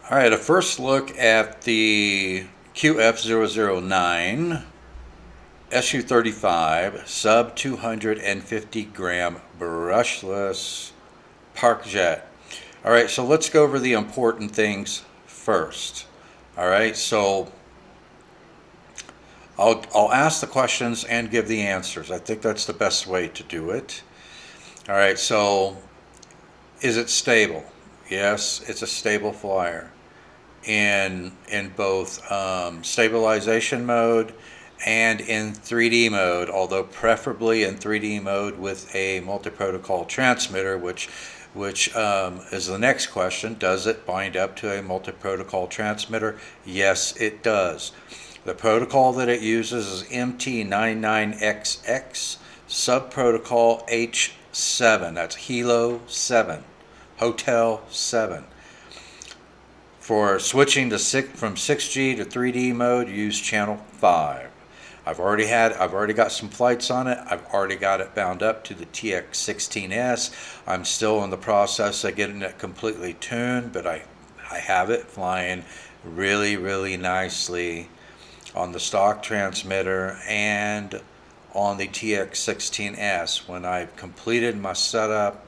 All right, a first look at the QF009 SU35 sub-250g brushless Parkjet. All right, so let's go over the important things first. All right, so I'll ask the questions and give the answers. I think that's the best way to do it. All right, so is it stable? Yes, it's a stable flyer in both stabilization mode and in 3D mode, although preferably in 3D mode with a multi-protocol transmitter, which is the next question. Does it bind up to a multi-protocol transmitter? Yes, it does. The protocol that it uses is MT99XX subprotocol H7. That's Hilo 7, Hotel 7. For switching to from 6G to 3D mode, use channel 5. I've already got some flights on it. I've already got it bound up to the TX16S. I'm still in the process of getting it completely tuned, but I have it flying really, really nicely on the stock transmitter and on the TX16S. When I've completed my setup,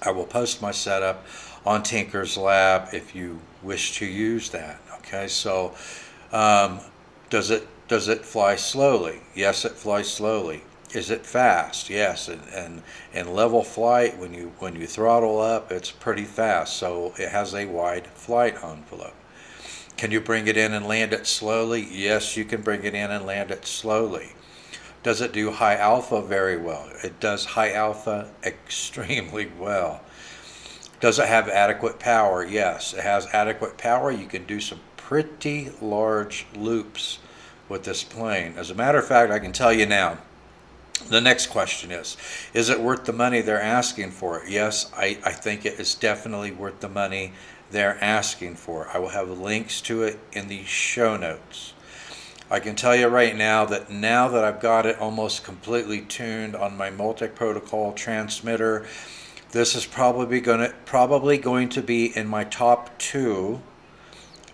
I will post my setup on TinkerzLab if you wish to use that. Okay, so does it fly slowly? Yes, it flies slowly. Is it fast? Yes, and in level flight, when you throttle up, it's pretty fast. So it has a wide flight envelope. Can you bring it in and land it slowly? Yes, you can bring it in and land it slowly. Does it do high alpha? Very well. It does high alpha extremely well. Does it have adequate power? Yes, it has adequate power. You can do some pretty large loops with this plane. As a matter of fact, I can tell you now, the next question is it worth the money they're asking for it? Yes, I think it is definitely worth the money they're asking for. I will have links to it in the show notes. I can tell you right now that I've got it almost completely tuned on my multi-protocol transmitter, this is probably going to be in my top 2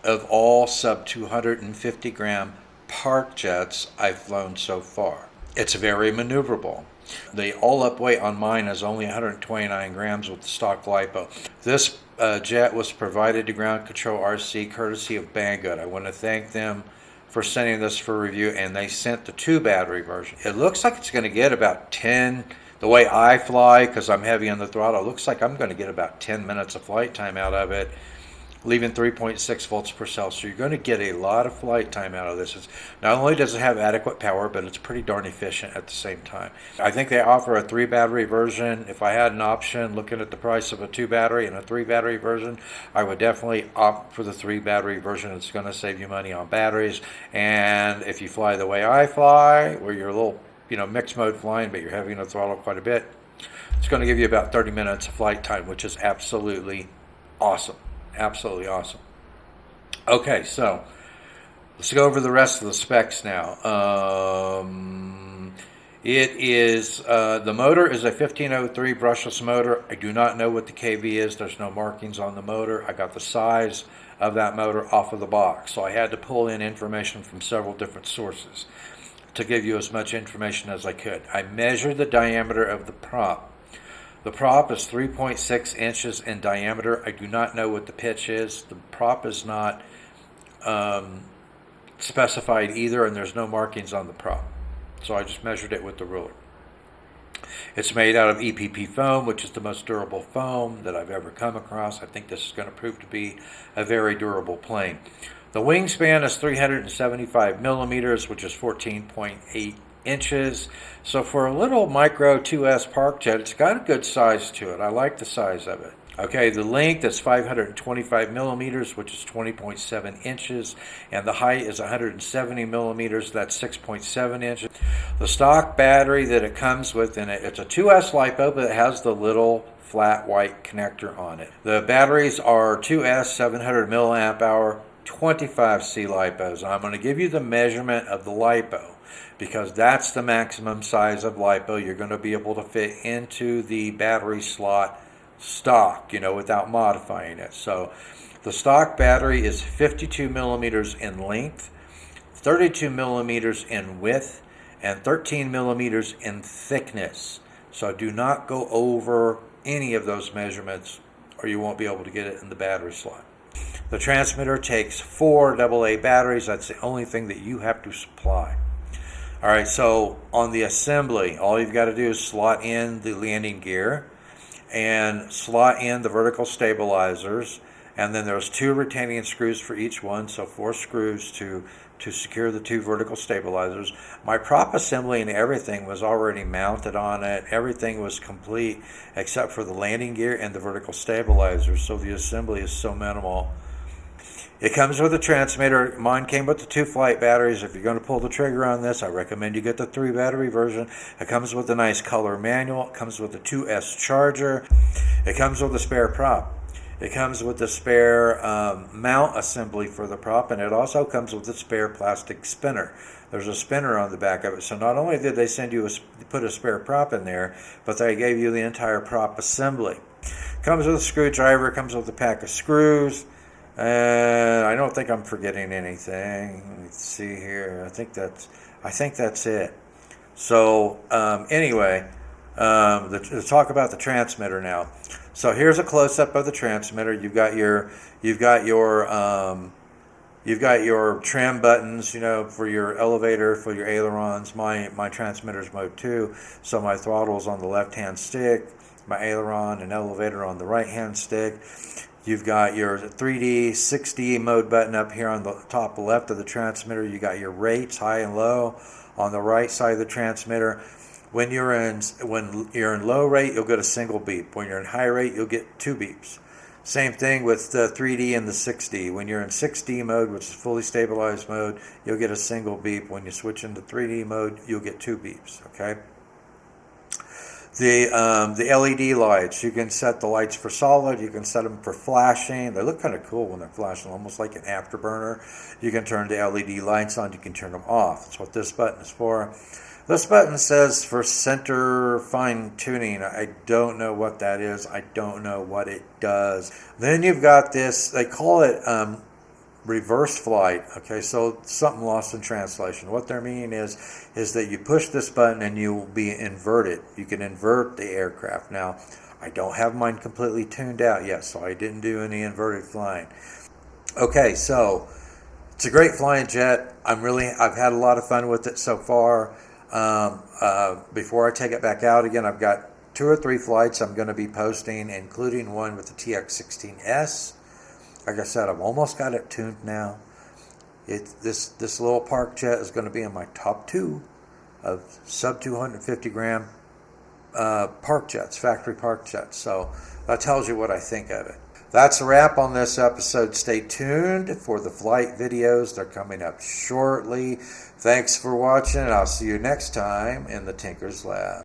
of all sub 250g Parkjets I've flown so far. It's very maneuverable. The all-up weight on mine is only 129 grams with the stock LiPo. This jet was provided to Ground Control RC courtesy of Banggood. I want to thank them for sending this for review, and they sent the 2-battery version. It looks like it's going to get about 10, the way I fly, because I'm heavy on the throttle, it looks like I'm going to get about 10 minutes of flight time out of it, leaving 3.6 volts per cell. So you're going to get a lot of flight time out of this. Not only does it have adequate power, but it's pretty darn efficient at the same time. I think they offer a 3-battery version. If I had an option, looking at the price of a 2-battery and a 3-battery version, I would definitely opt for the 3-battery version. It's going to save you money on batteries. And if you fly the way I fly, where you're a little, mixed mode flying, but you're heavy on the throttle quite a bit, it's going to give you about 30 minutes of flight time, which is absolutely awesome. Absolutely awesome. Okay, so let's go over the rest of the specs now. It is the motor is a 1503 brushless motor. I do not know what the KV is. There's no markings on the motor. I got the size of that motor off of the box, so I had to pull in information from several different sources to give you as much information as I could. I measured the diameter of the prop. The prop is 3.6 inches in diameter. I do not know what the pitch is. The prop is not specified either, and there's no markings on the prop. So I just measured it with the ruler. It's made out of EPP foam, which is the most durable foam that I've ever come across. I think this is going to prove to be a very durable plane. The wingspan is 375 millimeters, which is 14.8 inches. So for a little micro 2S Parkjet, it's got a good size to it. I like the size of it. Okay, the length is 525 millimeters, which is 20.7 inches, and the height is 170 millimeters, that's 6.7 inches. The stock battery that it comes with in it, it's a 2S LiPo, but it has the little flat white connector on it. The batteries are 2S 700 milliamp hour, 25C LiPos. I'm going to give you the measurement of the LiPo, because that's the maximum size of LiPo you're going to be able to fit into the battery slot stock, without modifying it. So The stock battery is 52 millimeters in length, 32 millimeters in width, and 13 millimeters in thickness. So do not go over any of those measurements or you won't be able to get it in the battery slot. The transmitter takes 4 AA batteries. That's the only thing that you have to supply. All right, so on the assembly, all you've got to do is slot in the landing gear and slot in the vertical stabilizers, and then there's 2 retaining screws for each one, so 4 screws to secure the 2 vertical stabilizers. My prop assembly and everything was already mounted on it. Everything was complete except for the landing gear and the vertical stabilizers, so the assembly is so minimal. It comes with a transmitter. Mine came with the 2 flight batteries. If you're going to pull the trigger on this, I recommend you get the 3 battery version. It comes with a nice color manual. It comes with a 2S charger. It comes with a spare prop. It comes with the spare mount assembly for the prop, and it also comes with a spare plastic spinner. There's a spinner on the back of it. So not only did they send you put a spare prop in there, but they gave you the entire prop assembly. Comes with a screwdriver. Comes with a pack of screws. And I don't think I'm forgetting anything. Let's see here. I think that's it. So anyway, let's talk about the transmitter now. So here's a close-up of the transmitter. You've got your trim buttons, for your elevator, for your ailerons. My transmitter's mode 2, so my throttle's on the left-hand stick, my aileron and elevator on the right-hand stick. You've got your 3D, 6D mode button up here on the top left of the transmitter. You got your rates, high and low, on the right side of the transmitter. When you're in low rate, you'll get a single beep. When you're in high rate, you'll get 2 beeps. Same thing with the 3D and the 6D. When you're in 6D mode, which is fully stabilized mode, you'll get a single beep. When you switch into 3D mode, you'll get 2 beeps. Okay. The LED lights, you can set the lights for solid, you can set them for flashing. They look kind of cool when they're flashing, almost like an afterburner. You can turn the LED lights on, you can turn them off. That's what this button is for. This button says for center fine tuning. I don't know what that is. I don't know what it does. Then you've got this, they call it reverse flight. Okay, so something lost in translation. What they're meaning is that you push this button and you will be inverted. You can invert the aircraft. Now, I don't have mine completely tuned out yet, so I didn't do any inverted flying. Okay, so it's a great flying jet. I've had a lot of fun with it so far. Before I take it back out again, I've got 2 or 3 flights I'm going to be posting, including one with the TX16S. Like I said, I've almost got it tuned now. This little Parkjet is going to be in my top 2 of sub-250g Parkjets, factory Parkjets. So that tells you what I think of it. That's a wrap on this episode. Stay tuned for the flight videos. They're coming up shortly. Thanks for watching, and I'll see you next time in the TinkerzLab.